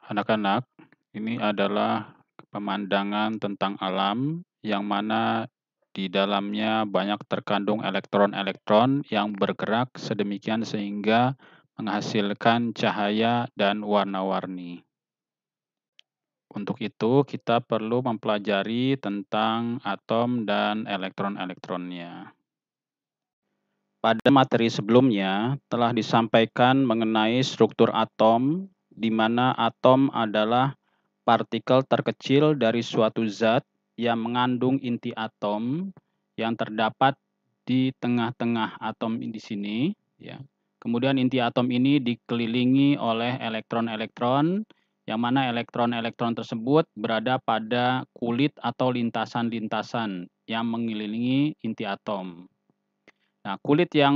Anak-anak, ini adalah pemandangan tentang alam yang mana di dalamnya banyak terkandung elektron-elektron yang bergerak sedemikian sehingga menghasilkan cahaya dan warna-warni. Untuk itu, kita perlu mempelajari tentang atom dan elektron-elektronnya. Pada materi sebelumnya telah disampaikan mengenai struktur atom, di mana atom adalah partikel terkecil dari suatu zat yang mengandung inti atom yang terdapat di tengah-tengah atom di sini, ya. Kemudian inti atom ini dikelilingi oleh elektron-elektron, yang mana elektron-elektron tersebut berada pada kulit atau lintasan-lintasan yang mengelilingi inti atom. Nah, kulit yang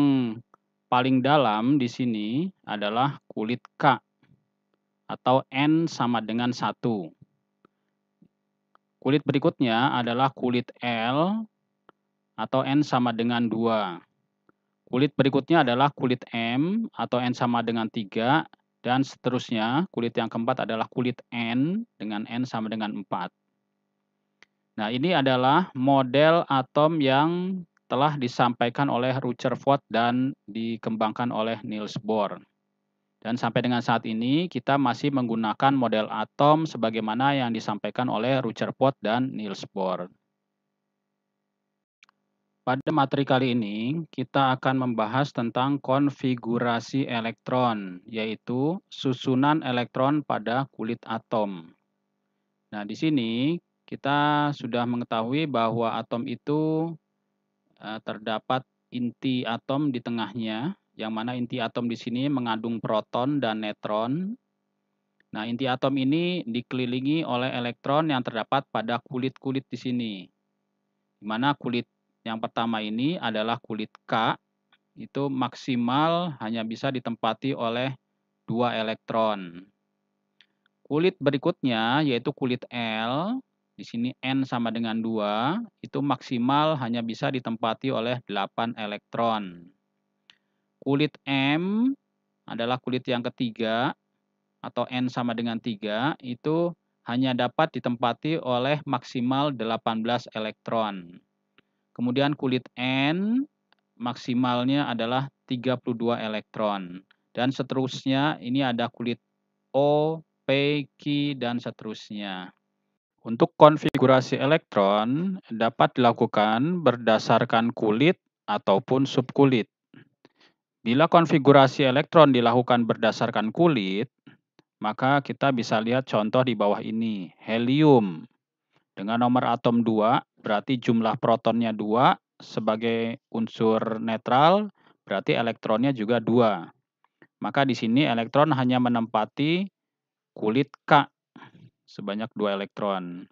paling dalam di sini adalah kulit K atau N sama dengan 1. Kulit berikutnya adalah kulit L atau N sama dengan 2. Kulit berikutnya adalah kulit M atau N sama dengan 3, dan seterusnya. Kulit yang keempat adalah kulit N dengan N sama dengan 4. Nah, ini adalah model atom yang telah disampaikan oleh Rutherford dan dikembangkan oleh Niels Bohr. Dan sampai dengan saat ini kita masih menggunakan model atom sebagaimana yang disampaikan oleh Rutherford dan Niels Bohr. Pada materi kali ini, kita akan membahas tentang konfigurasi elektron, yaitu susunan elektron pada kulit atom. Nah, di sini kita sudah mengetahui bahwa atom itu terdapat inti atom di tengahnya, yang mana inti atom di sini mengandung proton dan neutron. Nah, inti atom ini dikelilingi oleh elektron yang terdapat pada kulit-kulit di sini. Di mana kulit yang pertama ini adalah kulit K, itu maksimal hanya bisa ditempati oleh 2 elektron. Kulit berikutnya yaitu kulit L, di sini N sama dengan 2, itu maksimal hanya bisa ditempati oleh 8 elektron. Kulit M adalah kulit yang ketiga, atau N sama dengan 3, itu hanya dapat ditempati oleh maksimal 18 elektron. Kemudian kulit N maksimalnya adalah 32 elektron. Dan seterusnya ini ada kulit O, P, Q, dan seterusnya. Untuk konfigurasi elektron dapat dilakukan berdasarkan kulit ataupun subkulit. Bila konfigurasi elektron dilakukan berdasarkan kulit, maka kita bisa lihat contoh di bawah ini. Helium dengan nomor atom 2, berarti jumlah protonnya 2, sebagai unsur netral, berarti elektronnya juga 2. Maka di sini elektron hanya menempati kulit K sebanyak 2 elektron.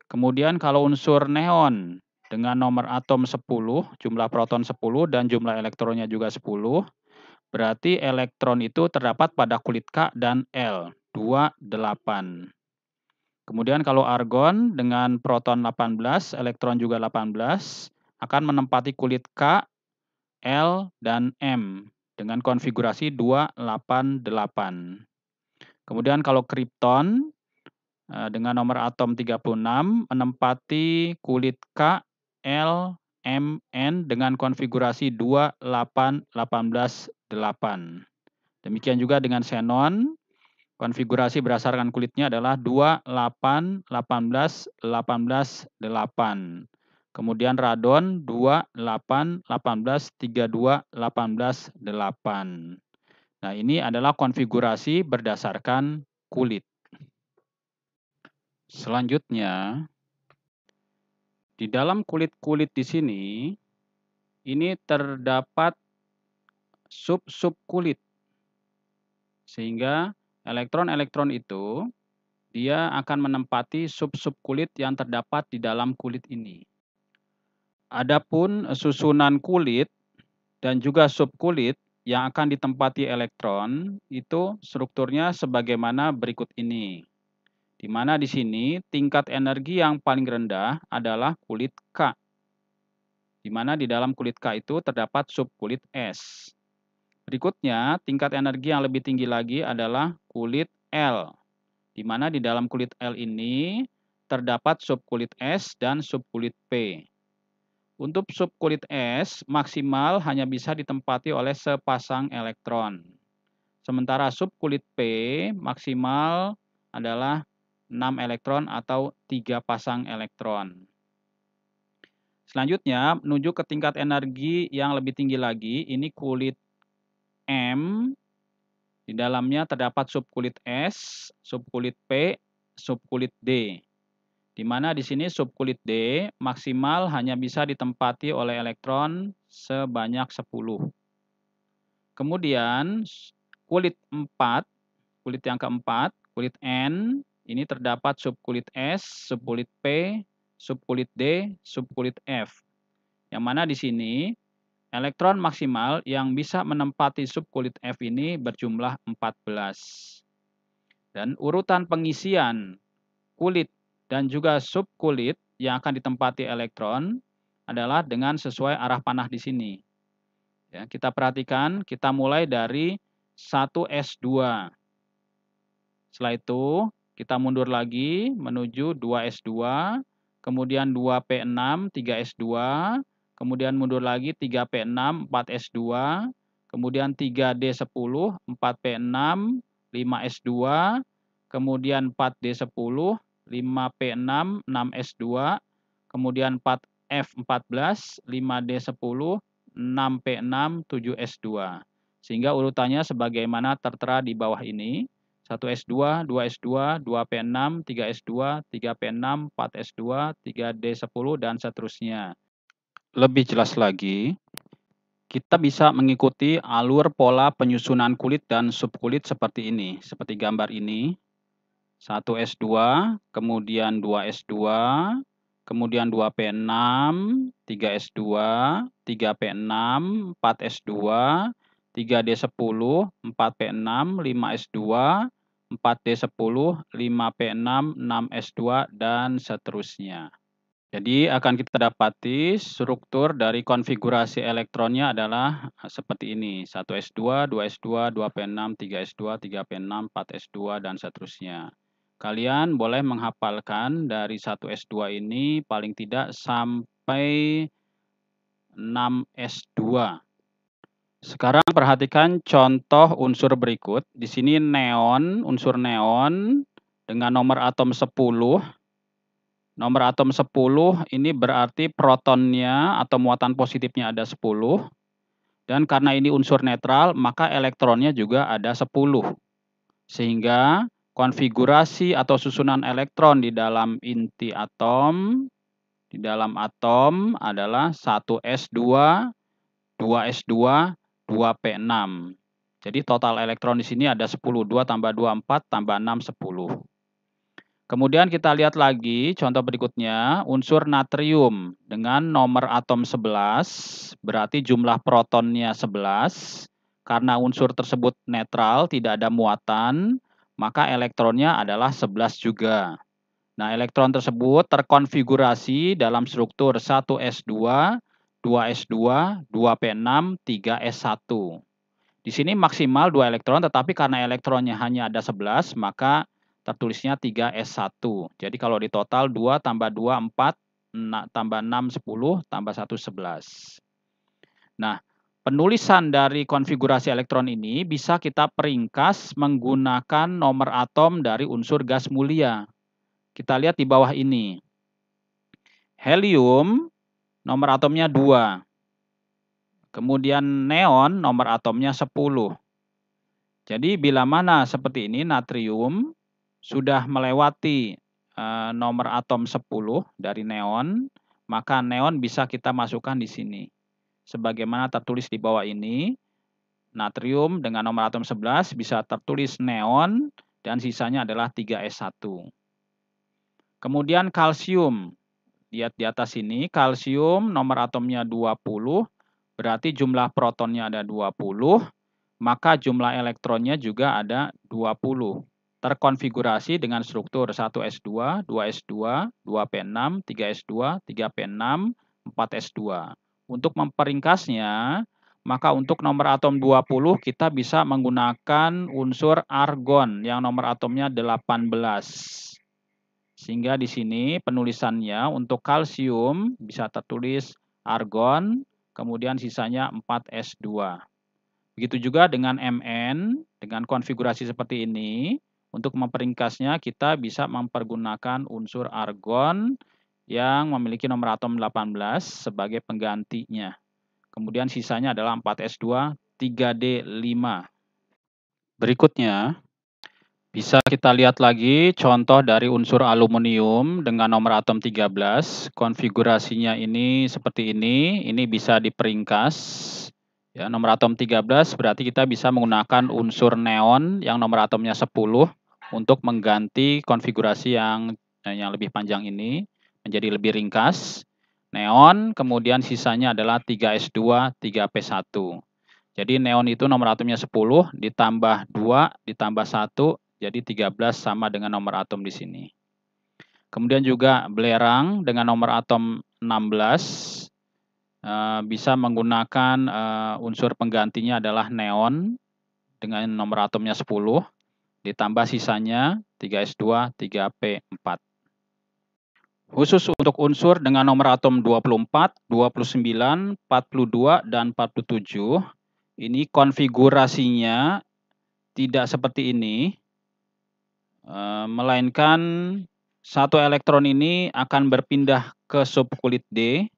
Kemudian kalau unsur neon dengan nomor atom 10, jumlah proton 10 dan jumlah elektronnya juga 10, berarti elektron itu terdapat pada kulit K dan L, 2, 8. Kemudian kalau argon dengan proton 18, elektron juga 18, akan menempati kulit K, L, dan M dengan konfigurasi 2, 8, 8. Kemudian kalau kripton dengan nomor atom 36 menempati kulit K, L, M, N dengan konfigurasi 2, 8, 18, 8. Demikian juga dengan xenon, konfigurasi berdasarkan kulitnya adalah 2, 8, 18, 18, 8. Kemudian radon 2, 8, 18, 32, 18, 8. Nah, ini adalah konfigurasi berdasarkan kulit. Selanjutnya, di dalam kulit-kulit di sini, ini terdapat sub-sub kulit. Sehingga elektron-elektron itu dia akan menempati sub-sub kulit yang terdapat di dalam kulit ini. Adapun susunan kulit dan juga subkulit yang akan ditempati elektron itu strukturnya sebagaimana berikut ini. Di mana di sini tingkat energi yang paling rendah adalah kulit K. Di mana di dalam kulit K itu terdapat subkulit S. Berikutnya, tingkat energi yang lebih tinggi lagi adalah kulit L. di mana di dalam kulit L ini terdapat subkulit S dan subkulit P. Untuk subkulit S, maksimal hanya bisa ditempati oleh sepasang elektron. Sementara subkulit P, maksimal adalah 6 elektron atau 3 pasang elektron. Selanjutnya, menuju ke tingkat energi yang lebih tinggi lagi, ini kulit M. Di dalamnya terdapat subkulit S, subkulit P, subkulit D. Di mana di sini subkulit D maksimal hanya bisa ditempati oleh elektron sebanyak 10. Kemudian kulit 4, kulit yang keempat, kulit N, ini terdapat subkulit S, subkulit P, subkulit D, subkulit F. Yang mana di sini elektron maksimal yang bisa menempati subkulit F ini berjumlah 14. Dan urutan pengisian kulit dan juga subkulit yang akan ditempati elektron adalah dengan sesuai arah panah di sini. Ya, kita perhatikan, kita mulai dari 1s2. Setelah itu, kita mundur lagi menuju 2s2, kemudian 2p6, 3s2, kemudian mundur lagi 3p6, 4s2, kemudian 3d10, 4p6, 5s2, kemudian 4d10, 5p6, 6s2, kemudian 4f14, 5d10, 6p6, 7s2. Sehingga urutannya sebagaimana tertera di bawah ini. 1s2, 2s2, 2p6, 3s2, 3p6, 4s2, 3d10, dan seterusnya. Lebih jelas lagi, kita bisa mengikuti alur pola penyusunan kulit dan subkulit seperti ini. Seperti gambar ini. 1s2, kemudian 2s2, kemudian 2p6, 3s2, 3p6, 4s2, 3d10, 4p6, 5s2, 4d10, 5p6, 6s2, dan seterusnya. Jadi akan kita dapati struktur dari konfigurasi elektronnya adalah seperti ini. 1s2, 2s2, 2p6, 3s2, 3p6, 4s2, dan seterusnya. Kalian boleh menghafalkan dari 1s2 ini paling tidak sampai 6s2. Sekarang perhatikan contoh unsur berikut. Di sini neon, unsur neon dengan nomor atom 10. Nomor atom 10 ini berarti protonnya atau muatan positifnya ada 10. Dan karena ini unsur netral, maka elektronnya juga ada 10. Sehingga konfigurasi atau susunan elektron di dalam inti atom, di dalam atom adalah 1s2, 2s2, 2p6. Jadi total elektron di sini ada 10. 2 tambah 2, 4, tambah 6, 10. Kemudian kita lihat lagi contoh berikutnya, unsur natrium dengan nomor atom 11, berarti jumlah protonnya 11. Karena unsur tersebut netral, tidak ada muatan, maka elektronnya adalah 11 juga. Nah, elektron tersebut terkonfigurasi dalam struktur 1s2, 2s2, 2p6, 3s1. Di sini maksimal 2 elektron, tetapi karena elektronnya hanya ada 11, maka tertulisnya 3s1. Jadi kalau di total 2 tambah 2, 4, tambah 6, 10, tambah 1, 11. Nah, penulisan dari konfigurasi elektron ini bisa kita peringkas menggunakan nomor atom dari unsur gas mulia. Kita lihat di bawah ini. Helium, nomor atomnya 2. Kemudian neon, nomor atomnya 10. Jadi bila mana seperti ini, natrium sudah melewati nomor atom 10 dari neon, maka neon bisa kita masukkan di sini. Sebagaimana tertulis di bawah ini, natrium dengan nomor atom 11 bisa tertulis neon dan sisanya adalah 3s1. Kemudian kalsium, lihat di atas ini, kalsium nomor atomnya 20, berarti jumlah protonnya ada 20, maka jumlah elektronnya juga ada 20. Terkonfigurasi dengan struktur 1s2, 2s2, 2p6, 3s2, 3p6, 4s2. Untuk memperingkasnya, maka untuk nomor atom 20 kita bisa menggunakan unsur argon yang nomor atomnya 18. Sehingga di sini penulisannya untuk kalsium bisa tertulis argon, kemudian sisanya 4S2. Begitu juga dengan Mn, dengan konfigurasi seperti ini, untuk memperingkasnya kita bisa mempergunakan unsur argon yang memiliki nomor atom 18 sebagai penggantinya. Kemudian sisanya adalah 4S2, 3D5. Berikutnya, bisa kita lihat lagi contoh dari unsur aluminium dengan nomor atom 13. Konfigurasinya ini seperti ini bisa diperingkas. Ya, nomor atom 13 berarti kita bisa menggunakan unsur neon yang nomor atomnya 10 untuk mengganti konfigurasi yang lebih panjang ini menjadi lebih ringkas. Neon, kemudian sisanya adalah 3S2, 3P1. Jadi neon itu nomor atomnya 10, ditambah 2, ditambah 1, jadi 13 sama dengan nomor atom di sini. Kemudian juga belerang dengan nomor atom 16, bisa menggunakan unsur penggantinya adalah neon dengan nomor atomnya 10, ditambah sisanya 3S2, 3P4. Khusus untuk unsur dengan nomor atom 24, 29, 42, dan 47, ini konfigurasinya tidak seperti ini, melainkan satu elektron ini akan berpindah ke subkulit D,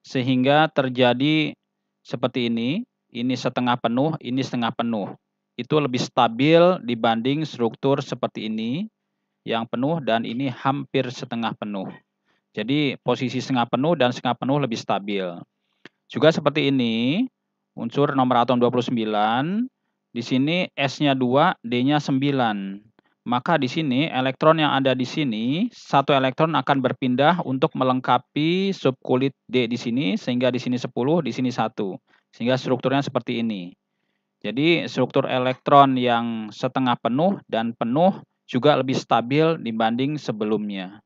sehingga terjadi seperti ini setengah penuh, ini setengah penuh. Itu lebih stabil dibanding struktur seperti ini, yang penuh dan ini hampir setengah penuh. Jadi posisi setengah penuh dan setengah penuh lebih stabil. Juga seperti ini, unsur nomor atom 29, di sini S-nya 2, D-nya 9. Maka di sini elektron yang ada di sini, satu elektron akan berpindah untuk melengkapi subkulit D di sini, sehingga di sini 10, di sini 1. Sehingga strukturnya seperti ini. Jadi struktur elektron yang setengah penuh dan penuh juga lebih stabil dibanding sebelumnya.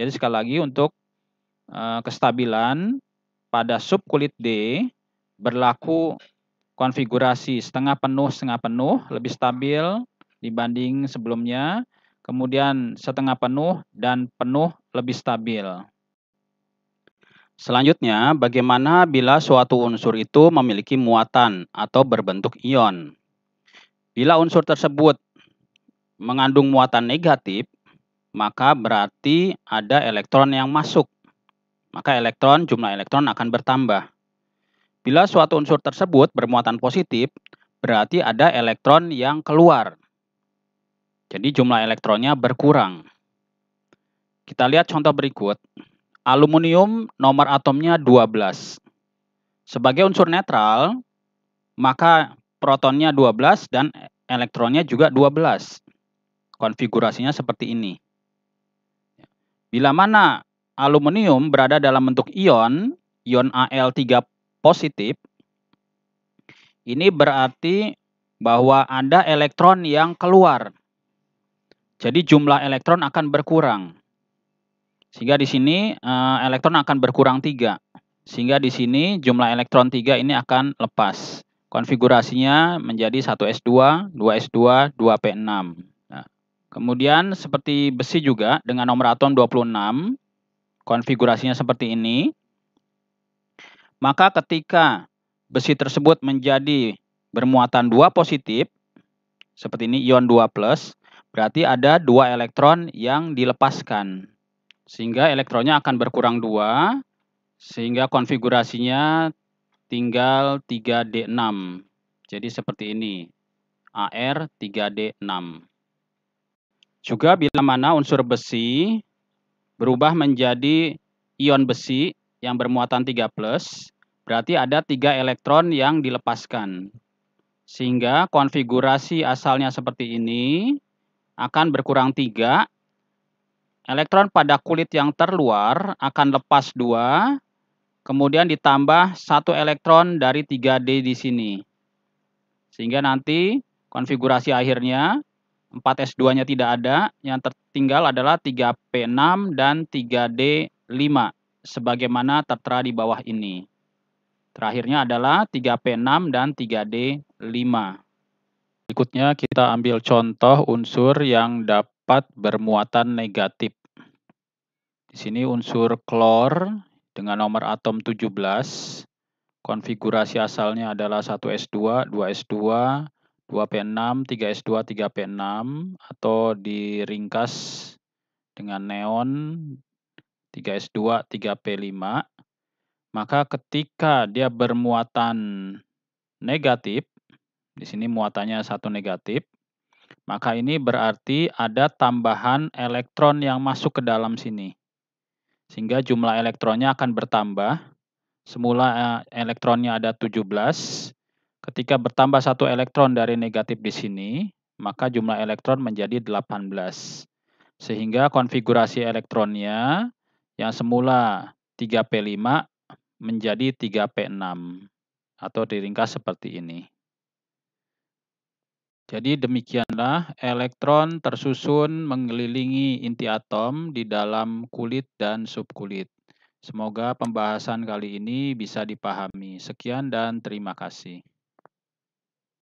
Jadi sekali lagi untuk kestabilan pada subkulit D berlaku konfigurasi setengah penuh lebih stabil dibanding sebelumnya. Kemudian setengah penuh dan penuh lebih stabil. Selanjutnya, bagaimana bila suatu unsur itu memiliki muatan atau berbentuk ion? Bila unsur tersebut mengandung muatan negatif, maka berarti ada elektron yang masuk. Maka jumlah elektron akan bertambah. Bila suatu unsur tersebut bermuatan positif, berarti ada elektron yang keluar. Jadi jumlah elektronnya berkurang. Kita lihat contoh berikut. Aluminium nomor atomnya 12. Sebagai unsur netral, maka protonnya 12 dan elektronnya juga 12. Konfigurasinya seperti ini. Bila mana aluminium berada dalam bentuk ion Al3 positif, ini berarti bahwa ada elektron yang keluar. Jadi jumlah elektron akan berkurang. Sehingga di sini elektron akan berkurang 3. Sehingga di sini jumlah elektron 3 ini akan lepas. Konfigurasinya menjadi 1S2, 2S2, 2P6. Nah, kemudian seperti besi juga dengan nomor atom 26, konfigurasinya seperti ini. Maka ketika besi tersebut menjadi bermuatan 2 positif, seperti ini ion 2+, berarti ada 2 elektron yang dilepaskan. Sehingga elektronnya akan berkurang 2, sehingga konfigurasinya tinggal 3D6. Jadi seperti ini, AR 3D6. Juga bila mana unsur besi berubah menjadi ion besi yang bermuatan 3+, berarti ada 3 elektron yang dilepaskan. Sehingga konfigurasi asalnya seperti ini akan berkurang 3. Elektron pada kulit yang terluar akan lepas 2, kemudian ditambah 1 elektron dari 3D di sini. Sehingga nanti konfigurasi akhirnya 4S2-nya tidak ada, yang tertinggal adalah 3P6 dan 3D5, sebagaimana tertera di bawah ini. Terakhirnya adalah 3P6 dan 3D5. Berikutnya kita ambil contoh unsur yang dapat bermuatan negatif. Di sini unsur klor dengan nomor atom 17. Konfigurasi asalnya adalah 1s2, 2s2, 2p6, 3s2, 3p6, atau diringkas dengan neon 3s2, 3p5. Maka ketika dia bermuatan negatif, di sini muatannya 1 negatif, maka ini berarti ada tambahan elektron yang masuk ke dalam sini. Sehingga jumlah elektronnya akan bertambah. Semula elektronnya ada 17, ketika bertambah 1 elektron dari negatif di sini, maka jumlah elektron menjadi 18. Sehingga konfigurasi elektronnya yang semula 3p5 menjadi 3p6 atau diringkas seperti ini. Jadi demikianlah elektron tersusun mengelilingi inti atom di dalam kulit dan subkulit. Semoga pembahasan kali ini bisa dipahami. Sekian dan terima kasih.